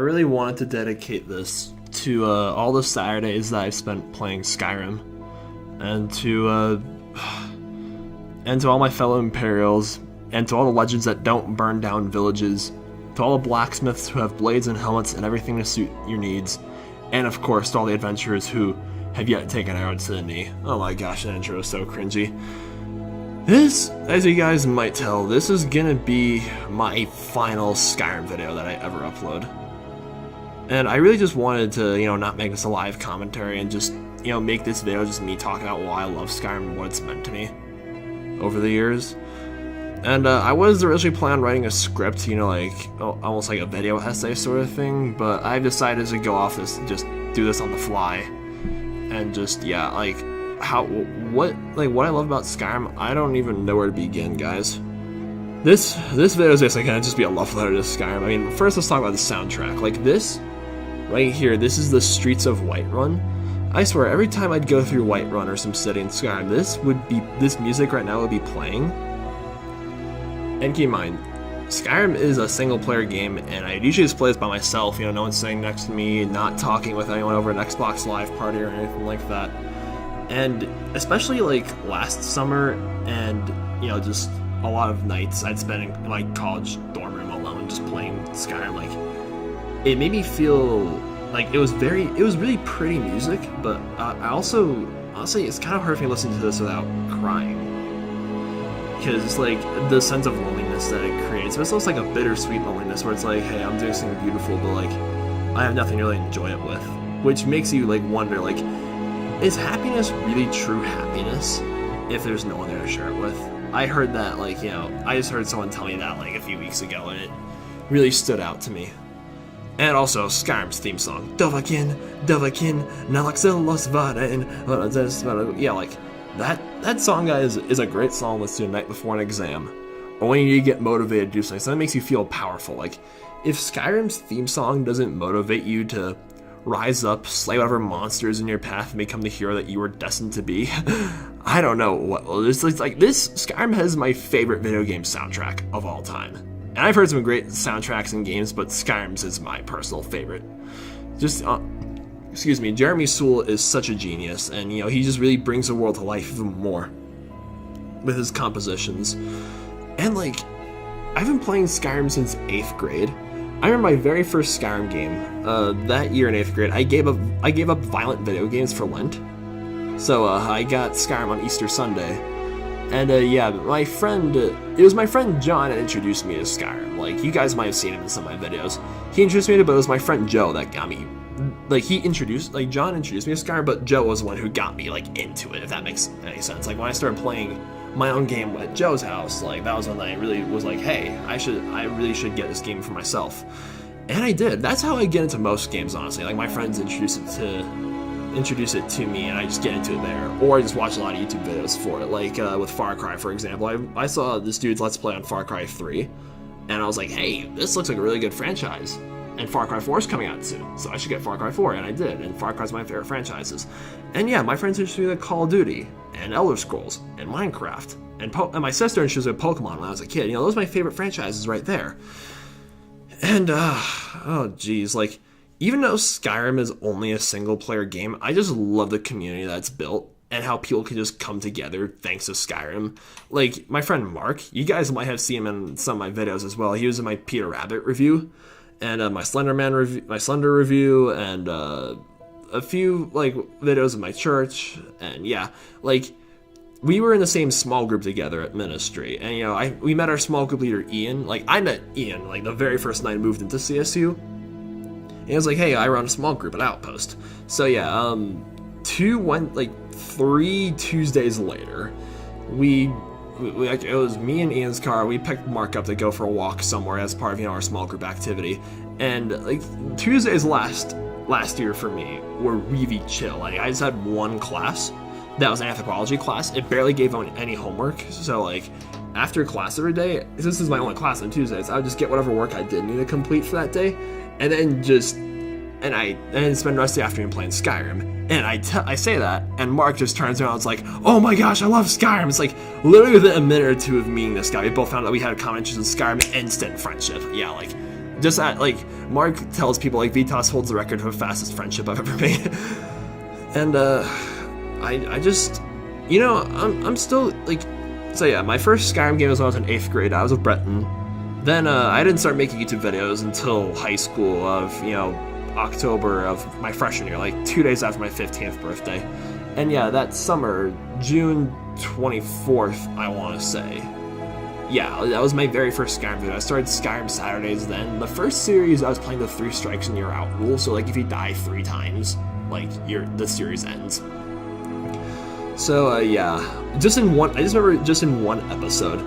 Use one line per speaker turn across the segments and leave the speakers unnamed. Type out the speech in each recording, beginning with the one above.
really wanted to dedicate this to all the Saturdays that I've spent playing Skyrim, and to all my fellow Imperials, and to all the legends that don't burn down villages, to all the blacksmiths who have blades and helmets and everything to suit your needs, and of course to all the adventurers who have yet to take an arrow to the knee. Oh my gosh, that intro is so cringy. This, as you guys might tell, this is gonna be my final Skyrim video that I ever upload. And I really just wanted to, not make this a live commentary and just, make this video just me talking about why I love Skyrim and what it's meant to me over the years. And I was originally planning on writing a script, almost like a video essay sort of thing, but I've decided to go off this and just do this on the fly. And just, what I love about Skyrim, I don't even know where to begin, guys. This video is basically gonna just be a love letter to Skyrim. I mean, first let's talk about the soundtrack. Like this, right here, this is the streets of Whiterun. I swear, every time I'd go through Whiterun or some city in Skyrim, this music right now would be playing. And keep in mind, Skyrim is a single-player game, and I usually just play this by myself. No one's sitting next to me, not talking with anyone over an Xbox Live party or anything like that. And especially last summer, and just a lot of nights I'd spend in my college dorm room alone, just playing Skyrim. It made me feel like it was really pretty music, but honestly, it's kind of hard for me to listen to this without crying. Because it's the sense of loneliness that it creates. It's almost like a bittersweet loneliness where it's like, hey, I'm doing something beautiful, but I have nothing to really enjoy it with. Which makes you wonder, is happiness really true happiness if there's no one there to share it with? I heard that, I just heard someone tell me that a few weeks ago, and it really stood out to me. And also, Skyrim's theme song, Dovahkiin, Nalaxelos Varen, yeah, that song, guys, is a great song to listen to the night before an exam, or when you need to get motivated to do something. So that makes you feel powerful. If Skyrim's theme song doesn't motivate you to rise up, slay whatever monsters in your path, and become the hero that you were destined to be, I don't know what. This Skyrim has my favorite video game soundtrack of all time. And I've heard some great soundtracks in games, but Skyrim's is my personal favorite. Jeremy Soule is such a genius, and he just really brings the world to life even more with his compositions. And I've been playing Skyrim since 8th grade. I remember my very first Skyrim game. That year in 8th grade, I gave up violent video games for Lent. So I got Skyrim on Easter Sunday. And it was my friend John that introduced me to Skyrim. You guys might have seen him in some of my videos. He introduced me to it, but it was my friend Joe that got me. John introduced me to Skyrim, but Joe was the one who got me, into it, if that makes any sense. When I started playing my own game at Joe's house, that was when I really was hey, I really should get this game for myself. And I did. That's how I get into most games, honestly. My friends introduce it to me, and I just get into it there. Or I just watch a lot of YouTube videos for it, with Far Cry, for example. I saw this dude's Let's Play on Far Cry 3, and I was like, hey, this looks like a really good franchise. And Far Cry 4 is coming out soon, so I should get Far Cry 4, and I did, and Far Cry's my favorite franchises. And yeah, my friends introduced me to Call of Duty, and Elder Scrolls, and Minecraft, and my sister introduced me to Pokemon when I was a kid. Those are my favorite franchises right there. And, oh geez, even though Skyrim is only a single-player game, I just love the community that's built, and how people can just come together thanks to Skyrim. My friend Mark, you guys might have seen him in some of my videos as well. He was in my Peter Rabbit review, and my Slender review, and a few videos of my church, and yeah, we were in the same small group together at ministry, and we met our small group leader Ian. I met Ian the very first night I moved into CSU, and he was like, hey, I run a small group at Outpost. So yeah, 3 Tuesdays later, it was me and Ian's car. We picked Mark up to go for a walk somewhere as part of our small group activity. And Tuesdays last year for me were really chill. I just had one class that was an anthropology class. It barely gave any homework. So after class every day, this is my only class on Tuesdays, I would just get whatever work I did need to complete for that day, and then spend the rest of the afternoon playing Skyrim. And I say that, and Mark just turns around and is like, oh my gosh, I love Skyrim. It's literally within a minute or two of meeting this guy, we both found out we had a common interest in Skyrim, instant friendship. Yeah, just at, like, Mark tells people, like, Vitas holds the record for the fastest friendship I've ever made. And, I just, you know, I'm still, like, so yeah, my first Skyrim game was when I was in 8th grade. I was with Breton. Then, I didn't start making YouTube videos until high school of, you know, October of my freshman year, like 2 days after my 15th birthday. And yeah, that summer, June 24th, I want to say. Yeah, that was my very first Skyrim video. I started Skyrim Saturdays then. The first series, I was playing the 3 strikes and you're out rule, so like if you die 3 times, like the series ends. So yeah, I just remember just in one episode,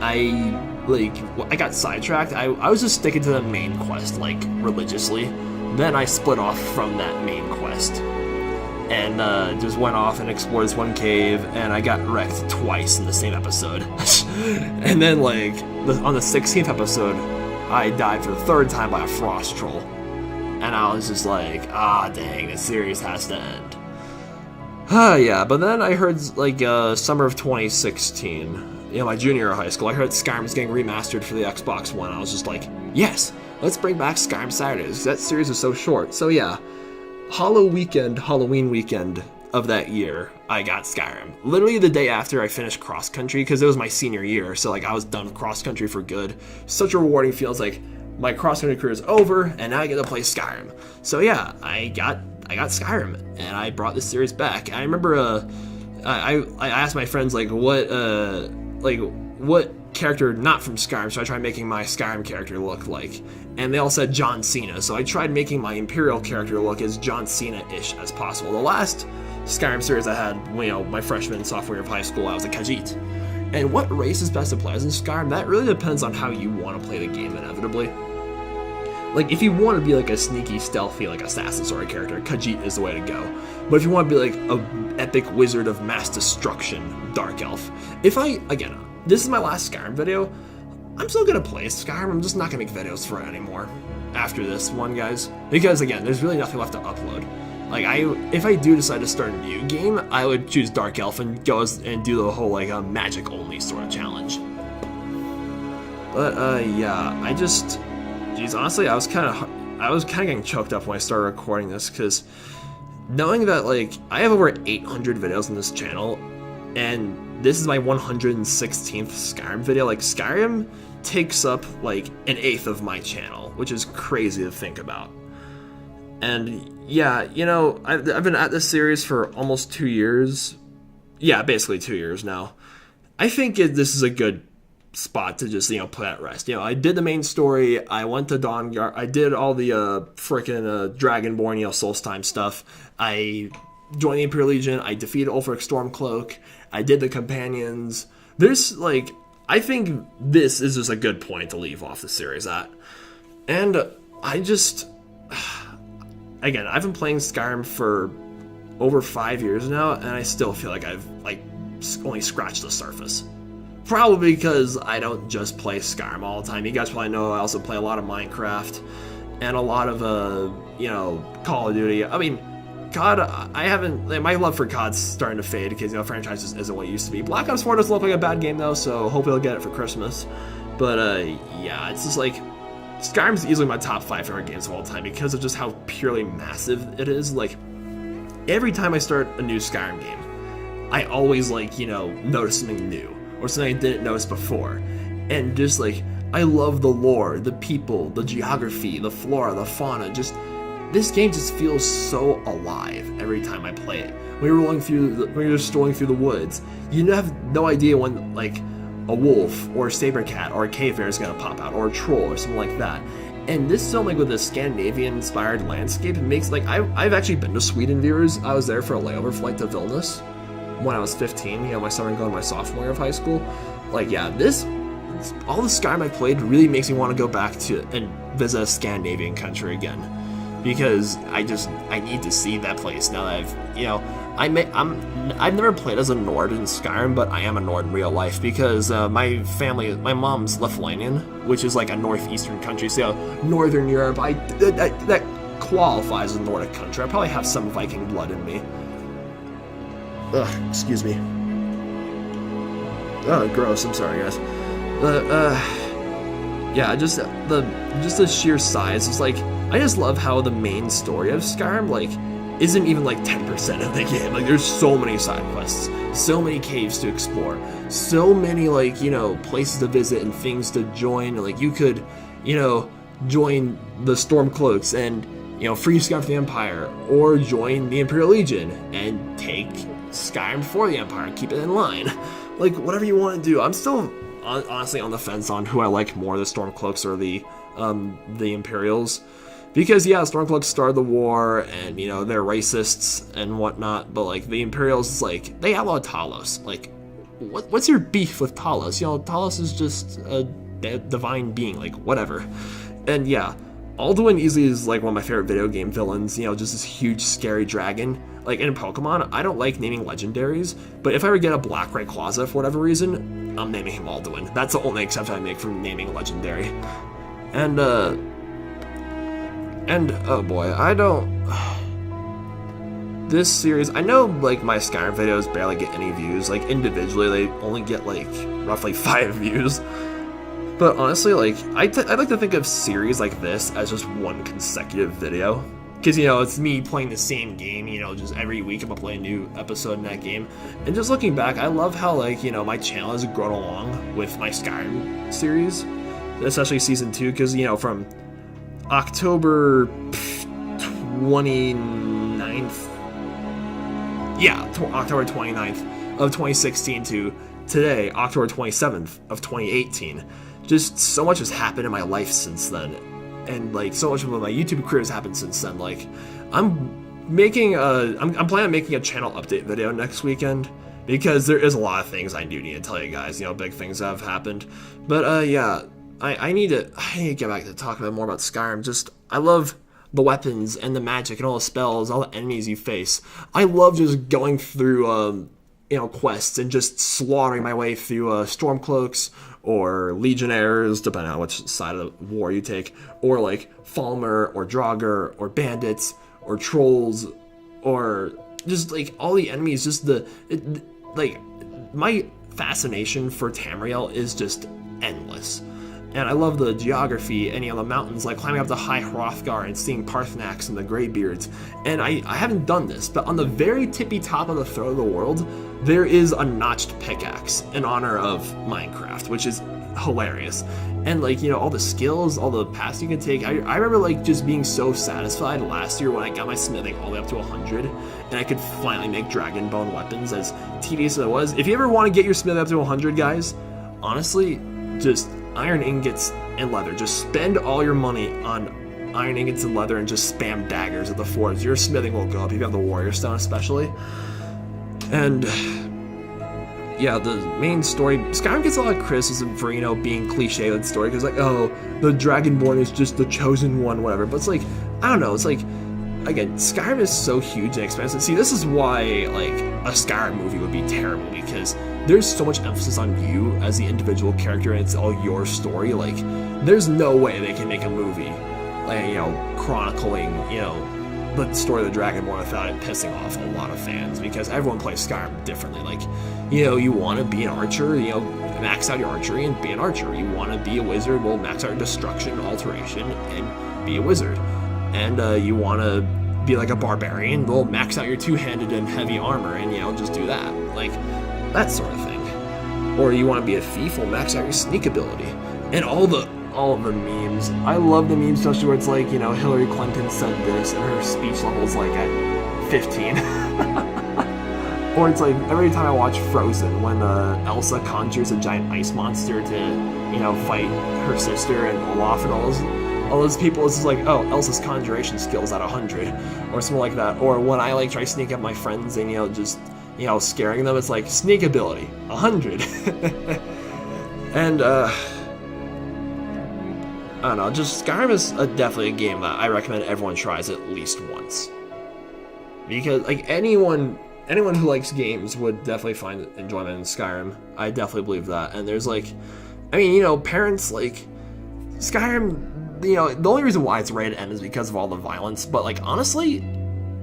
I got sidetracked. I was just sticking to the main quest, like, religiously. Then I split off from that main quest. And just went off and explored this one cave, and I got wrecked twice in the same episode. And then, like, on the 16th episode, I died for the 3rd time by a frost troll. And I was just like, dang, this series has to end. Yeah, but then I heard, like, summer of 2016, you know, my junior year of high school, I heard Skyrim was getting remastered for the Xbox One. I was just like, yes, let's bring back Skyrim Saturdays. That series is so short. So yeah, Halloween weekend of that year, I got Skyrim. Literally the day after I finished cross country, because it was my senior year, so like I was done with cross country for good. Such a rewarding feels like my cross country career is over, and now I get to play Skyrim. So yeah, I got Skyrim, and I brought this series back. I remember I asked my friends like what character not from Skyrim should I try making my Skyrim character look like, and they all said John Cena. So I tried making my Imperial character look as John Cena-ish as possible. The last Skyrim series I had, you know, my freshman and sophomore year of high school, I was a Khajiit. And what race is best to play as in Skyrim, that really depends on how you want to play the game, inevitably. Like, if you want to be like a sneaky, stealthy, like assassin sort of character, Khajiit is the way to go. But if you want to be like a epic wizard of mass destruction, Dark Elf. Again, this is my last Skyrim video. I'm still gonna play Skyrim, I'm just not gonna make videos for it anymore after this one, guys. Because again, there's really nothing left to upload. Like, if I do decide to start a new game, I would choose Dark Elf and go and do the whole like magic only sort of challenge. But yeah, honestly, I was kind of getting choked up when I started recording this, because knowing that like I have over 800 videos on this channel, and this is my 116th Skyrim video. Like, Skyrim takes up like an 1/8 of my channel, which is crazy to think about. And yeah, you know, I've been at this series for almost 2 years. Yeah, basically 2 years now. I think this is a good spot to just, you know, put at rest. You know, I did the main story, I went to Dawnguard, I did all the frickin' Dragonborn, you know, Solstheim stuff, I joined the Imperial Legion, I defeated Ulfric Stormcloak, I did the companions. There's, like, I think this is just a good point to leave off the series at. And I just, again, I've been playing Skyrim for over 5 years now, and I still feel like I've, like, only scratched the surface. Probably because I don't just play Skyrim all the time. You guys probably know I also play a lot of Minecraft and a lot of, you know, Call of Duty. I mean, COD, I haven't, my love for COD's starting to fade because, you know, franchise isn't what it used to be. Black Ops 4 doesn't look like a bad game though, so hopefully I'll get it for Christmas. But, yeah, it's just like, Skyrim's easily my top 5 favorite games of all time because of just how purely massive it is. Like, every time I start a new Skyrim game, I always, like, you know, notice something new, or something I didn't notice before. And just, like, I love the lore, the people, the geography, the flora, the fauna. Just, this game just feels so alive every time I play it. When you're just strolling through the woods, you have no idea when, like, a wolf or a saber cat or a cave bear is gonna pop out, or a troll or something like that. And this film, like, with the Scandinavian-inspired landscape, it makes, like, I've actually been to Sweden, viewers. I was there for a layover flight to Vilnius when I was 15, you know, my summer going to my sophomore year of high school. Like, yeah, all the Skyrim I played really makes me want to go back to and visit a Scandinavian country again, because I need to see that place now that I've, you know, I've never played as a Nord in Skyrim, but I am a Nord in real life because my mom's Lithuanian, which is like a northeastern country, so Northern Europe, that qualifies as a Nordic country. I probably have some Viking blood in me. Ugh, excuse me. Oh, gross, I'm sorry, guys. yeah, just the sheer size. It's like, I just love how the main story of Skyrim, like, isn't even like 10% of the game. Like, there's so many side quests, so many caves to explore, so many, like, you know, places to visit and things to join. Like, you could, you know, join the Stormcloaks and, you know, free Skyrim for the Empire, or join the Imperial Legion and take Skyrim for the Empire and keep it in line. Like, whatever you want to do. I'm still honestly on the fence on who I like more, the Stormcloaks or the Imperials. Because, yeah, Stormcloaks started the war, and, you know, they're racists and whatnot, but, like, the Imperials, is like, they outlawed Talos. Like, what's your beef with Talos? You know, Talos is just a divine being, like, whatever. And, yeah, Alduin easily is, like, one of my favorite video game villains, you know, just this huge, scary dragon. Like, in Pokemon, I don't like naming legendaries, but if I ever get a Black Rayquaza for whatever reason, I'm naming him Alduin. That's the only exception I make from naming legendary. And, oh boy, this series, I know, like, my Skyrim videos barely get any views. Like, individually, they only get, like, roughly 5 views. But honestly, like, I like to think of series like this as just one consecutive video. Because, you know, it's me playing the same game, you know, just every week I'm gonna play a new episode in that game. And just looking back, I love how, like, you know, my channel has grown along with my Skyrim series. Especially Season 2, because, you know, from October 29th, October 29th of 2016 to today, October 27th of 2018. Just so much has happened in my life since then, and, like, so much of my YouTube career has happened since then. Like, I'm planning on making a channel update video next weekend, because there is a lot of things I do need to tell you guys, you know, big things that have happened. But yeah, I need to get back to talk about more about Skyrim. Just, I love the weapons and the magic and all the spells, all the enemies you face. I love just going through, you know, quests and just slaughtering my way through Stormcloaks or Legionnaires, depending on which side of the war you take, or, like, Falmer or Draugr or bandits or trolls, or just, like, all the enemies. Just like, my fascination for Tamriel is just endless. And I love the geography and, you know, the mountains, like climbing up to High Hrothgar and seeing Paarthurnax and the Greybeards. And I haven't done this, but on the very tippy top of the throat of the world, there is a notched pickaxe in honor of Minecraft, which is hilarious. And, like, you know, all the skills, all the paths you can take. I remember, like, just being so satisfied last year when I got my smithing all the way up to 100, and I could finally make dragon bone weapons, as tedious as it was. If you ever want to get your smithing up to 100, guys, honestly, just iron ingots and leather. Just spend all your money on iron ingots and leather and just spam daggers at the forge. Your smithing will go up if you have the warrior stone, especially. And yeah, the main story, Skyrim gets a lot of criticism for, you know, being cliche with the story, because, like, oh, the Dragonborn is just the chosen one, whatever. But it's like, I don't know, it's like, again, Skyrim is so huge and expensive. See, this is why, like, a Skyrim movie would be terrible, because there's so much emphasis on you as the individual character, and it's all your story. Like, there's no way they can make a movie, like, you know, chronicling, you know, the story of the Dragonborn without it pissing off a lot of fans, because everyone plays Skyrim differently. Like, you know, you want to be an archer, you know, max out your archery and be an archer. You want to be a wizard, well, max out your destruction, alteration, and be a wizard. And you want to be like a barbarian, well, max out your two-handed and heavy armor, and, you know, just do that. Like, that sort of thing. Or you want to be a thief, well, max out your sneak ability. And all of the memes. I love the memes, especially where it's like, you know, Hillary Clinton said this and her speech level's like at 15. Or it's like every time I watch Frozen, when Elsa conjures a giant ice monster to, you know, fight her sister and Olaf and all those people, it's just like, oh, Elsa's conjuration skills at 100 or something like that. Or when I, like, try to sneak up my friends and, you know, just, you know, scaring them, it's like sneak ability 100. And I don't know, just Skyrim is definitely a game that I recommend everyone tries at least once, because, like, anyone who likes games would definitely find enjoyment in Skyrim. I definitely believe that. And there's, like, I mean, you know, parents, like, Skyrim, you know, the only reason why it's rated M is because of all the violence, but, like, honestly,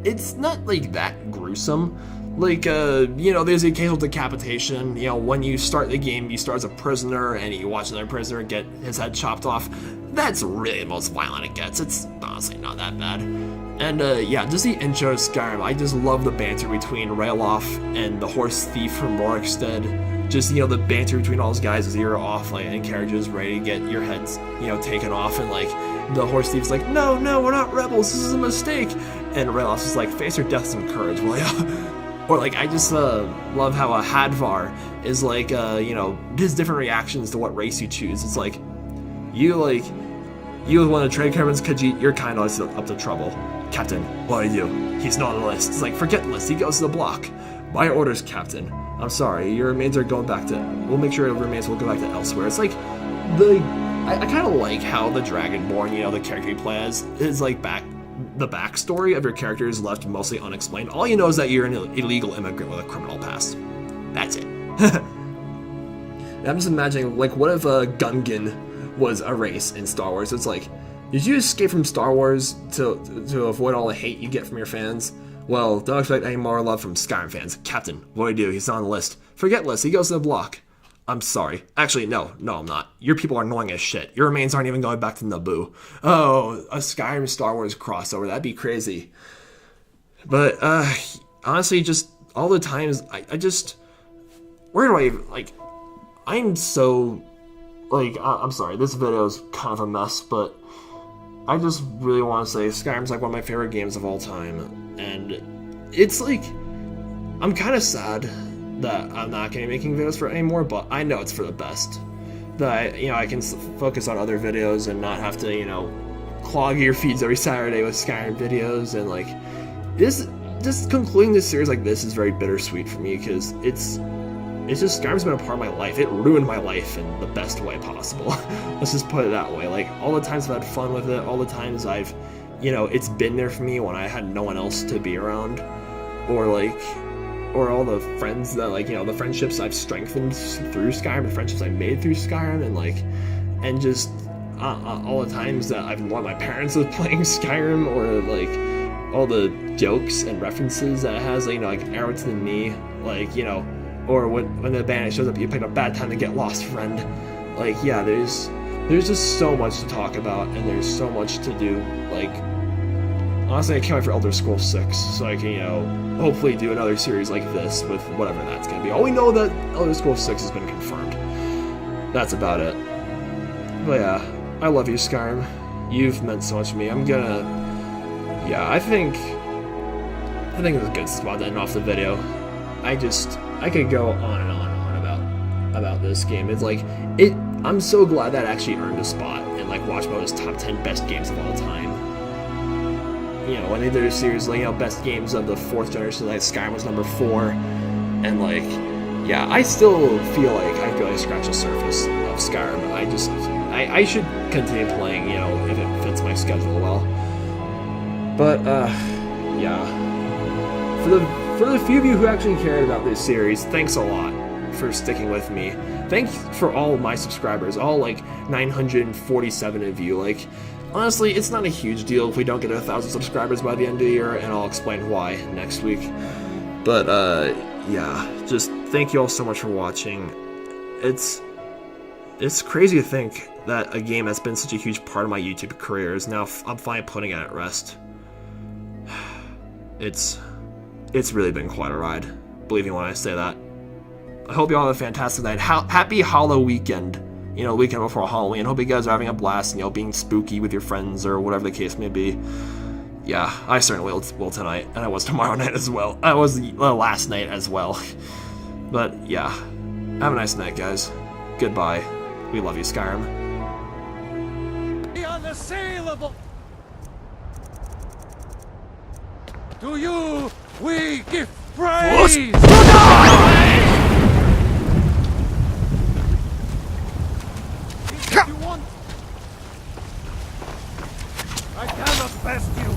it's not, like, that gruesome. Like, you know, there's the occasional decapitation. You know, when you start the game, you start as a prisoner, and you watch another prisoner get his head chopped off. That's really the most violent it gets. It's honestly not that bad. And, yeah, just the intro to Skyrim. I just love the banter between Ralof and the horse thief from Rorikstead. Just, you know, the banter between all those guys as you're off, like, in carriages ready to get your heads, you know, taken off, and, like, the horse thief's like, no, we're not rebels, this is a mistake. And Ralph's is like, face your death, some courage, will ya? Or, like, I just love how Hadvar is like, you know, his different reactions to what race you choose. It's like, you want to trade Kerman's Khajiit, you're kind of up to trouble. Captain, what do I do? He's not on the list. It's like, forget the list, he goes to the block. By your orders, Captain. I'm sorry, your remains are going back to, we'll make sure your remains will go back to elsewhere. It's like, I kind of like how the Dragonborn, you know, the character you play as, is like the backstory of your character is left mostly unexplained. All you know is that you're an illegal immigrant with a criminal past. That's it. I'm just imagining, like, what if Gungan was a race in Star Wars? It's like, did you escape from Star Wars to avoid all the hate you get from your fans? Well, don't expect any more love from Skyrim fans. Captain, what do I do? He's not on the list. Forget list, he goes to the block. I'm sorry. Actually, no, I'm not. Your people are annoying as shit. Your remains aren't even going back to Naboo. Oh, a Skyrim Star Wars crossover. That'd be crazy. But, honestly, just all the times, I just... Where do I even... Like, I'm so... Like, I'm sorry, this video is kind of a mess, but I just really want to say Skyrim's like one of my favorite games of all time. And it's like... I'm kind of sad that I'm not going to be making videos for it anymore, but I know it's for the best. That I can focus on other videos and not have to, you know, clog your feeds every Saturday with Skyrim videos. And like, just concluding this series like this is very bittersweet for me, because it's just, Skyrim's been a part of my life. It ruined my life in the best way possible. Let's just put it that way. Like, all the times I've had fun with it, all the times I've, you know, it's been there for me when I had no one else to be around, or all the friends that, like, you know, the friendships I've strengthened through Skyrim, the friendships I made through Skyrim, and just all the times that I've warned my parents with playing Skyrim, or like all the jokes and references that it has, like, you know, like arrow to the knee, like, you know, or when the bandit shows up, you pick a bad time to get lost, friend. Like, yeah, there's just so much to talk about, and there's so much to do. Like, honestly, I can't wait for Elder Scrolls 6, so I can, you know, hopefully do another series like this with whatever that's going to be. All we know that Elder Scrolls 6 has been confirmed. That's about it. But yeah, I love you, Skyrim. You've meant so much to me. I think it's a good spot to end off the video. I could go on and on about this game. It's like, I'm so glad that it actually earned a spot in, like, Watch Moto's top 10 best games of all time. You know, when they did a series, like, you know, best games of the 4th generation, like, Skyrim was number 4, and, like, yeah, I still feel like I feel like I scratched the surface of Skyrim. I should continue playing, you know, if it fits my schedule well. But, yeah. For the few of you who actually cared about this series, thanks a lot for sticking with me. Thanks for all of my subscribers, all, like, 947 of you. Like, honestly, it's not a huge deal if we don't get 1,000 subscribers by the end of the year, and I'll explain why next week. But, yeah, just thank you all so much for watching. It's crazy to think that a game that's been such a huge part of my YouTube career is now, I'm finally putting it at rest. It's really been quite a ride, believe me when I say that. I hope you all have a fantastic night. Happy Halloween weekend. You know, weekend before Halloween. Hope you guys are having a blast, you know, being spooky with your friends or whatever the case may be. Yeah, I certainly will tonight, and I was tomorrow night as well. I was last night as well. But yeah, have a nice night, guys. Goodbye. We love you, Skyrim.
Unassailable. To you we give praise. You want? I cannot best you.